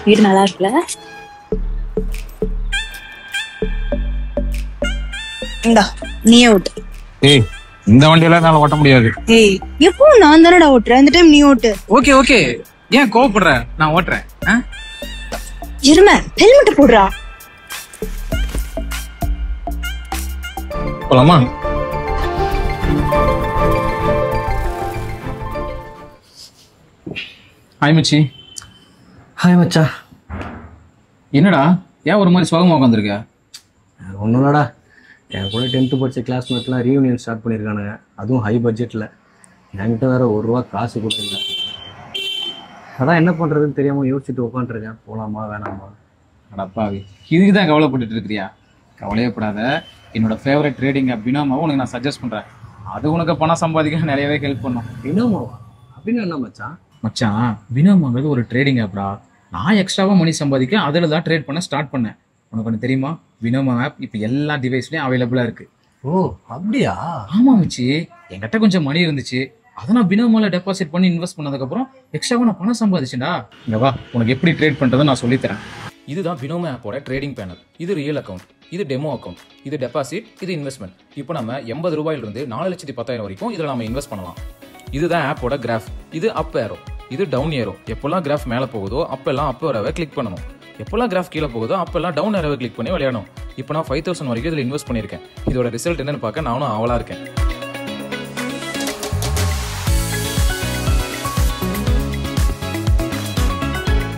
வீடு நல்லா இருக்குல்ல? இந்தா நீயே ஓட்டு. ஏய் இந்த வண்டியெல்லாம் என்னால ஓட்ட முடியாது. ஏய் எப்போ நான் தானடா ஓட்டுறேன், இந்த டைம் நீ ஓட்டு. ஓகே ஓகே, ஏன் கோவப்படுற? நான் ஓட்டுறேன். இரும ஹெல்மெட் போடுறா. போலாமா? ஹாய் மச்சி. ஹாய் மச்சா. என்னடா ஏன் ஒரு மாதிரி சோகமாக உட்காந்துருக்க? ஒன்றும் இல்லடா, என் கூட 10th படித்த கிளாஸ்மேட்லாம் ரீயூனியன் ஸ்டார்ட் பண்ணியிருக்கானுங்க, அதுவும் ஹை பட்ஜெட்டில். என்கிட்ட வேறு ₹1 காசு கூட இல்லை. அதான் என்ன பண்ணுறதுன்னு தெரியாமல் யோசிச்சுட்டு உட்காந்துருக்கேன், போகலாமா வேணாமா. அடப்பாவி, இதுக்கு தான் கவலைப்பட்டுட்டு இருக்கிறியா? கவலையப்படாத, என்னோட ஃபேவரட் ட்ரேடிங் ஆப் பினாமாவை உனக்கு நான் சஜஸ்ட் பண்ணுறேன். அது உனக்கு பணம் சம்பாதிக்க நிறையவே ஹெல்ப் பண்ணும். பினாமாவா? அப்படின்னு என்ன மச்சான்? மச்சான், பினாமாங்கிறது ஒரு ட்ரேடிங் ஆப்டா. நான் எக்ஸ்ட்ராவாக மணி சம்பாதிக்க அதில் தான் ட்ரேட் பண்ண ஸ்டார்ட் பண்ணேன். உனக்கு ஒன்று தெரியுமா? பினோமா ஆப் இப்போ எல்லா டிவைஸ்லையும் அவைலபிளாக இருக்குது. ஓ அப்படியா? ஆமாம் மச்சி, என்கிட்ட கொஞ்சம் மணி இருந்துச்சு, அதை நான் பினோமாவில் டெபாசிட் பண்ணி இன்வெஸ்ட் பண்ணதுக்கப்புறம் எக்ஸ்ட்ராவாக நான் பணம் சம்பாதிச்சேன்டா. இங்கே வா, உனக்கு எப்படி ட்ரேட் பண்ணுறதுன்னு நான் சொல்லித்தரேன். இதுதான் பினோமா ஆப்போட ட்ரேடிங் பேனல். இது ரியல் அக்கௌண்ட், இது டெமோ அக்கௌண்ட், இது டெபாசிட், இது இன்வெஸ்ட்மெண்ட். இப்போ நம்ம ₹80 4,10,000 வரைக்கும் இதில் நம்ம இன்வெஸ்ட் பண்ணலாம். இதுதான் ஆப்போட கிராஃப். இது அப் ஏரோ, இது டவுன் ஏரோ. எப்போல்லாம் கிராஃப் மேலே போகுதோ அப்பெல்லாம் அப் ஏரோவை கிளிக் பண்ணணும். எப்போல்லாம் கிராஃப் கீழே போகுதோ அப்பெல்லாம் டவுன் ஏரோவை கிளிக் பண்ணி விளையாடணும். இப்போ நான் 5,000 வரைக்கும் இதில் இன்வெஸ்ட் பண்ணியிருக்கேன். இதோட ரிசல்ட் என்னன்னு பார்க்க நானும் ஆவலாக இருக்கேன்.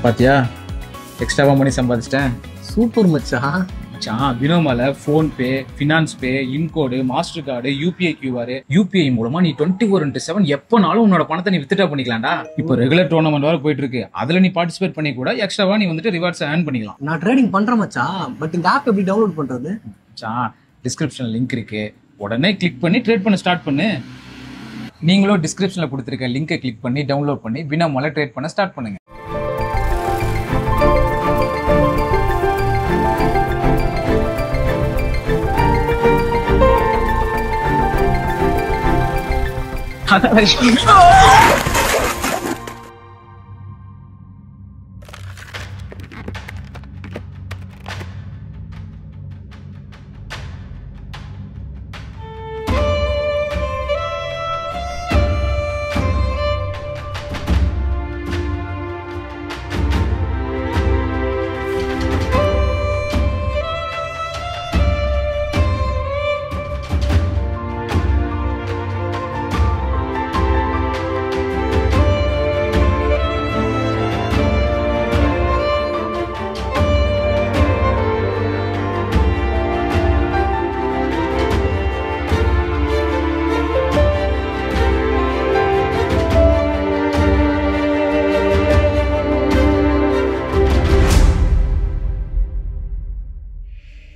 பாத்தியா, எக்ஸ்ட்ராவா மணி சம்பாதிச்சிட்டேன். சூப்பர் மச்சான். பினோமால போன்பே, ஃபினான்ஸ் பே, இன்கோடு, Mastercard, UPI QR, UPI மூலமா நீ 24/7 எப்பனாலும் உன்னோட பணத்தை நீ வித்ட்ரா பண்ணிக்கலாம்டா. இப்போ ரெகுலர் டோர்னமெண்ட் வேற போயிட்டு இருக்கு, அதுல நீ பார்ட்டிசிபேட் பண்ணி கூட எக்ஸ்ட்ராவா நீ வந்துட்டு ரிவார்ட்ஸ் ஏர்ன் பண்ணிக்கலாம். நான் ட்ரேடிங் பண்றேன் மச்சான், பட் இந்த ஆப் எப்படி டவுன்லோட் பண்றது? டிஸ்கிரிப்ஷன்ல லிங்க் இருக்கு, உடனே கிளிக் பண்ணி ட்ரேட் பண்ண ஸ்டார்ட் பண்ணு. நீங்களும் டிஸ்கிரிப்ஷன்ல கொடுத்துருக்க லிங்கை கிளிக் பண்ணி டவுன்லோட் பண்ணி பினோமால ட்ரேட் பண்ண ஸ்டார்ட் பண்ணுங்க.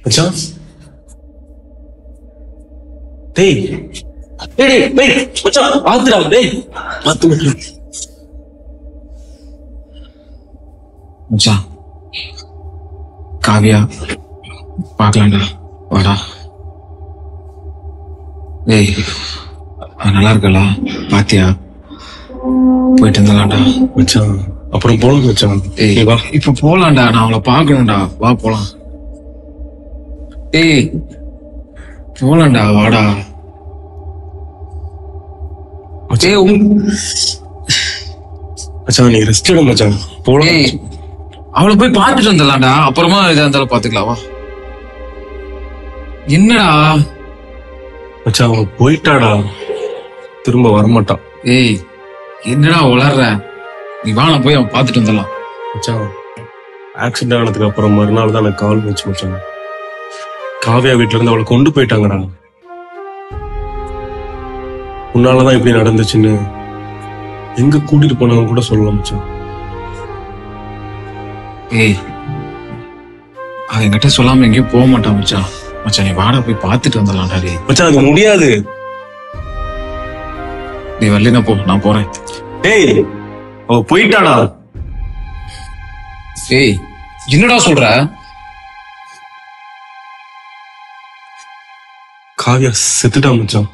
மச்சான், டேய் டேய் டேய் மச்சான், பாத்துடா டேய், பாத்து மச்சான். காவியா பார்க்கலாம்டா, வாடா. டேய் நல்லா இருக்கல, பாத்தியா? போயிட்டு இருந்தாலாம்டா மச்சான். அப்புறம் போலாம் மச்சான். டேய் வா, இப்ப போலாம்டா, நான் அவளை பாக்கணும்டா, வா போலாம். டேய் போலாம்டா, வாடா. மச்சான் நீ ரெஸ்ட் எடு மச்சான், போலாம். அவளை போய் பார்த்துட்டு வந்துடலாம்டா, அப்புறமா எதா இருந்தாலும் பாத்துக்கலாம். என்னடா மச்சான், அவன் போயிட்டாடா, திரும்ப வரமாட்டான். ஏய் என்னடா உளர்ற? நீ வாழ போய் அவன் பார்த்துட்டு வந்துடலாம். மச்சான், ஆக்சிடென்ட் ஆனதுக்கு அப்புறம் மறுநாள் தான் எனக்கு கால் வச்சு மச்சான். காவியா வீட்டுல இருந்து அவளை கொண்டு போயிட்டாங்கடா. உன்னாலதான் இப்படி நடந்துச்சுன்னு எங்க கூட்டிட்டு போனாங்க கூட சொல்லலாம் மச்சான். ஏய் அவன் என்கிட்ட சொல்லாம எங்கேயும் போக மாட்டான் மச்சான். மச்சான் நீ வாடா, போய் பார்த்துட்டு வந்துடலாம்டா. டேய் மச்சான் அது முடியாது. நீ வரலனா போ, நான் போறேன். டேய் அவ போயிட்டாடா. ஏய் என்னடா சொல்ற? காவியா செத்துட்டா மச்சான்.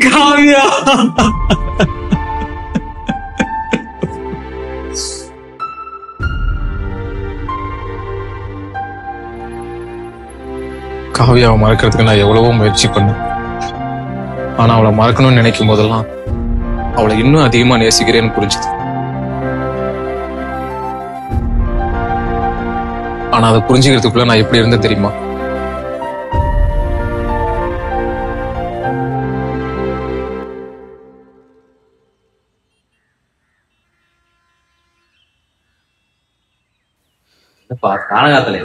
காவியா காவியாவை மறக்கிறதுக்கு நான் எவ்வளவோ முயற்சி பண்ணேன். ஆனா அவளை மறக்கணும்னு நினைக்கும் போதெல்லாம் அவளை இன்னும் அதிகமா நேசிக்கிறேன்னு புரிஞ்சுது. ஆனா அதை புரிஞ்சுக்கிறதுக்குள்ள நான் எப்படி இருந்தேன் தெரியுமா? காலகாலத்துல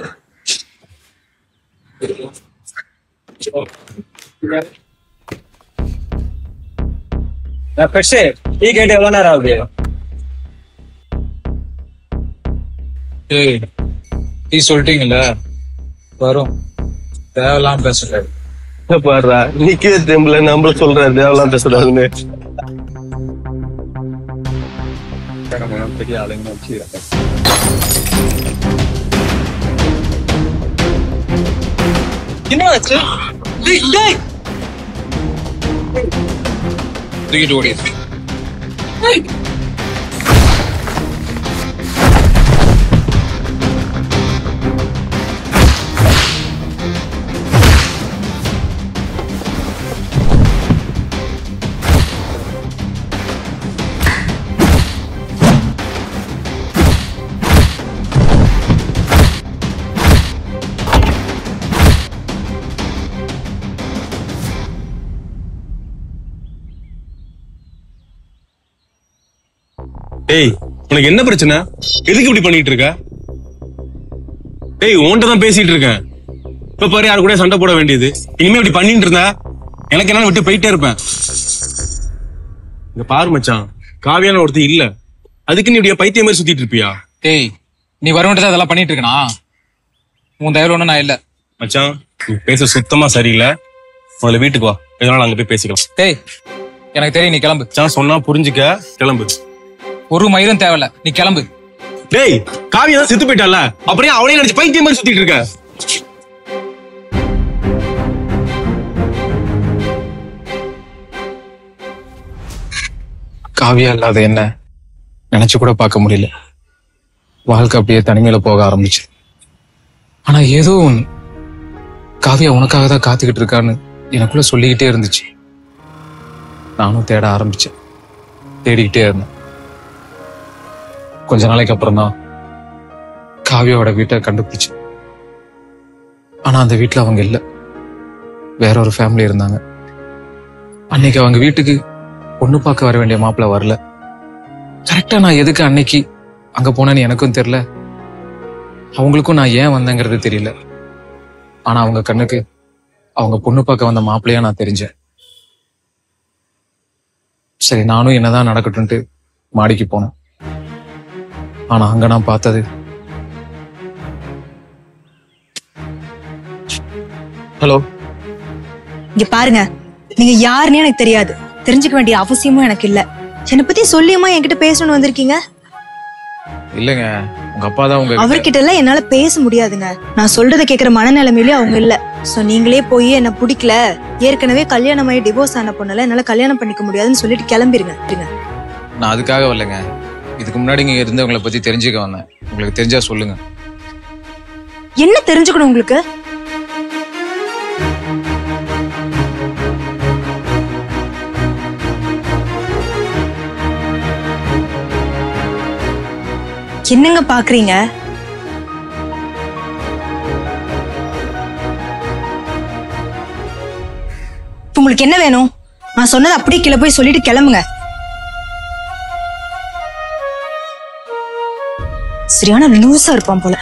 டீ கேட்டு எவ்வளவு நேரம் ஆகுது? டீ சொல்லிட்டீங்கல்ல, வரும். தேவையில்லாம பேசுறாரு. பாடுறா நிக்கிற டைம்ல நம்மள சொல்றாரு தேவலாம் பேசுறாருன்னு. பெரிய ஆளுங்க வச்சு என்னாச்சு? தூக்கிட்டு ஓடிடு. டேய் உனக்கு என்ன பிரச்சனை? எதுக்கு இப்படி பண்ணிட்டு இருக்க? டேய் உன்கிட்ட தான் பேசிட்டு இருக்கேன். இப்ப பாரு யாரு கூட சண்டை போட வேண்டியது. இனிமே இப்படி பண்ணிட்டு இருந்தா எனக்கு என்ன விட்டு போயிட்டே இருப்பேன். இங்க பாரு மச்சான், காவியான ஒருத்தர் இல்ல, அதுக்கு நீ இப்படியா பைத்தியம் மாதிரி சுத்திட்டு இருப்பியா? டேய் நீ வரவேண்டியதை அதெல்லாம் பண்ணிட்டு இருக்கனா? உன் தயவுல ஒண்ணும் நான் இல்ல மச்சான். நீ பேச சுத்தமா சரியில்லை. முதல்ல வீட்டுக்கு வா, எதனால அங்க போய் பேசிக்கலாம். டேய் எனக்கு தெரியும், நீ கிளம்பு. மச்சான் சொன்னா புரிஞ்சுக்க, கிளம்பு. ஒரு மயிலும் தேவையில்ல, நீ கிளம்பு. டேய் காவியா செத்து போயிட்டால, அப்படியே அவளையும் நினைச்சு பைத்தியம் மாதிரி சுத்திட்டு இருக்க. காவியா இல்லாத என்ன நினைச்சு கூட பார்க்க முடியல. வாழ்க்கை அப்படியே தனிமையில போக ஆரம்பிச்சு. ஆனா ஏதோ ஒண்ணு காவியா உனக்காக தான் காத்துக்கிட்டு இருக்கான்னு எனக்குள்ள சொல்லிக்கிட்டே இருந்துச்சு. நானும் தேட ஆரம்பிச்சேன், தேடிக்கிட்டே இருந்தேன். கொஞ்ச நாளைக்கு அப்புறம் தான் காவியாவோட வீட்டை கண்டுபிடிச்சேன். ஆனா அந்த வீட்டுல அவங்க இல்ல, வேற ஒரு ஃபேமிலி இருந்தாங்க. அன்னைக்கு அவங்க வீட்டுக்கு பொண்ணு பார்க்க வர வேண்டிய மாப்பிள்ள வரல. கரெக்டா நான் எதுக்கு அன்னைக்கு அங்க போனேன்னு எனக்கும் தெரியல, அவங்களுக்கும் நான் ஏன் வந்தேங்கிறது தெரியல. ஆனா அவங்க கண்ணுக்கு அவங்க பொண்ணு பார்க்க வந்த மாப்பிள்ளையா நான் தெரிஞ்சேன். சரி நானும் என்னதான் நடக்கட்டும்ட்டு மாடிக்கு போனேன். ஆனா அங்க நான் பார்த்தது, ஹலோ இங்க பாருங்க, நீங்க யாருன்னு எனக்கு தெரியாது, தெரிஞ்சுக்க வேண்டிய அவசியமும் எனக்கு இல்ல. என்னை பத்தி சொல்லியுமா என்கிட்ட பேசணும்னு வந்திருக்கீங்க? இல்லங்க, உங்க அப்பா தான் உங்க அவர்கிட்ட எல்லாம் என்னால பேச முடியாதுங்க. நான் சொல்றதை கேக்குற மனநிலைமையிலே அவங்க இல்ல. சோ நீங்களே போய் என்ன பிடிக்கல, ஏற்கனவே கல்யாணம் ஆகி டிவோர்ஸ் ஆன பொண்ணல என்னால கல்யாணம் பண்ணிக்க முடியாதுன்னு சொல்லிட்டு கிளம்பிருங்க. நான் அதுக்காக வரலங்க, இதுக்கு முன்னாடி இங்க இருந்தவங்களை பத்தி தெரிஞ்சுக்க வந்தேன். உங்களுக்கு தெரிஞ்சா சொல்லுங்க. என்ன தெரிஞ்சுக்கணும் உங்களுக்கு? என்னங்க பாக்குறீங்க? உங்களுக்கு என்ன வேணும்? நான் சொன்னது அப்படியே கீழே போய் சொல்லிட்டு கிளம்புங்க. சரியான லூசா இருப்பான் போல.